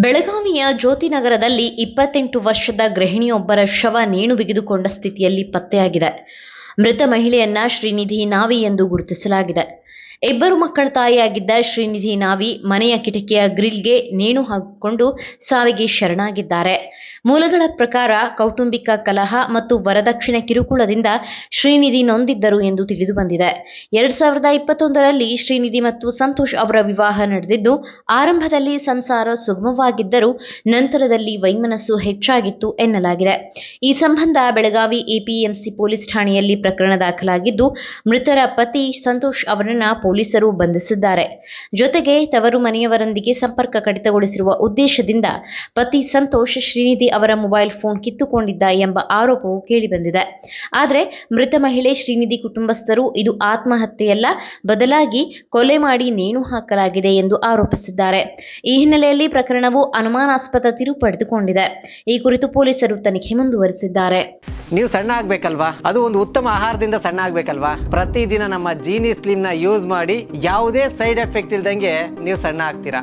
ಬೆಳಗಾವಿಯ ಜ್ಯೋತಿನಗರದಲ್ಲಿ 28 ವರ್ಷದ ಗೃಹಿಣಿಯೊಬ್ಬರ ಶವ ನೇಣು ಬಿಗಿದುಕೊಂಡ ಸ್ಥಿತಿಯಲ್ಲಿ ಪತ್ತೆಯಾಗಿದೆ. ಮೃತ ಮಹಿಳೆಯನ್ನ ಶ್ರೀನಿಧಿ ನಾವಿ ಎಂದು ಗುರುತಿಸಲಾಗಿದೆ. ಇಬ್ಬರು ಮಕ್ಕಳ ತಾಯಿಯಾಗಿದ್ದ ಶ್ರೀನಿಧಿ ನಾವಿ ಮನೆಯ ಕಿಟಕಿಯ ಗ್ರಿಲ್ಗೆ ನೇಣು ಹಾಕಿಕೊಂಡು ಸಾವಿಗೆ ಶರಣಾಗಿದ್ದಾರೆ. ಮೂಲಗಳ ಪ್ರಕಾರ ಕೌಟುಂಬಿಕ ಕಲಹ ಮತ್ತು ವರದಕ್ಷಿಣೆ ಕಿರುಕುಳದಿಂದ ಶ್ರೀನಿಧಿ ನೊಂದಿದ್ದರು ಎಂದು ತಿಳಿದುಬಂದಿದೆ. 2021ರಲ್ಲಿ ಶ್ರೀನಿಧಿ ಮತ್ತು ಸಂತೋಷ್ ಅವರ ವಿವಾಹ ನಡೆದಿದ್ದು, ಆರಂಭದಲ್ಲಿ ಸಂಸಾರ ಸುಗಮವಾಗಿದ್ದರೂ ನಂತರದಲ್ಲಿ ವೈಮನಸ್ಸು ಹೆಚ್ಚಾಗಿತ್ತು ಎನ್ನಲಾಗಿದೆ. ಈ ಸಂಬಂಧ ಬೆಳಗಾವಿ ಎಪಿಎಂಸಿ ಪೊಲೀಸ್ ಠಾಣೆಯಲ್ಲಿ ಪ್ರಕರಣ ದಾಖಲಾಗಿದ್ದು, ಮೃತರ ಪತಿ ಸಂತೋಷ್ ಅವರನ್ನ ಪೊಲೀಸರು ಬಂಧಿಸಿದ್ದಾರೆ. ಜೊತೆಗೆ ತವರು ಮನೆಯವರೊಂದಿಗೆ ಸಂಪರ್ಕ ಕಡಿತಗೊಳಿಸಿರುವ ಉದ್ದೇಶದಿಂದ ಪತಿ ಸಂತೋಷ್ ಶ್ರೀನಿಧಿ ಅವರ ಮೊಬೈಲ್ ಫೋನ್ ಕಿತ್ತುಕೊಂಡಿದ್ದ ಎಂಬ ಆರೋಪವು ಕೇಳಿಬಂದಿದೆ. ಆದರೆ ಮೃತ ಮಹಿಳೆ ಶ್ರೀನಿಧಿ ಕುಟುಂಬಸ್ಥರು ಇದು ಆತ್ಮಹತ್ಯೆಯಲ್ಲ, ಬದಲಾಗಿ ಕೊಲೆ ಮಾಡಿ ನೇಣು ಹಾಕಲಾಗಿದೆ ಎಂದು ಆರೋಪಿಸಿದ್ದಾರೆ. ಈ ಹಿನ್ನೆಲೆಯಲ್ಲಿ ಪ್ರಕರಣವು ಅನುಮಾನಾಸ್ಪದ ತಿರುವು ಪಡೆದುಕೊಂಡಿದೆ. ಈ ಕುರಿತು ಪೊಲೀಸರು ತನಿಖೆ ಮುಂದುವರಿಸಿದ್ದಾರೆ. ನೀವು ಸಣ್ಣ ಆಗ್ಬೇಕಲ್ವಾ? ಅದು ಒಂದು ಉತ್ತಮ ಆಹಾರದಿಂದ ಸಣ್ಣ ಆಗ್ಬೇಕಲ್ವಾ? ಪ್ರತಿದಿನ ನಮ್ಮ ಜೀನಿ ಸ್ಲಿಮ್ ನ ಯೂಸ್ ಮಾಡಿ ಯಾವುದೇ ಸೈಡ್ ಎಫೆಕ್ಟ್ ಇಲ್ದಂಗೆ ನೀವು ಸಣ್ಣ ಆಗ್ತೀರಾ.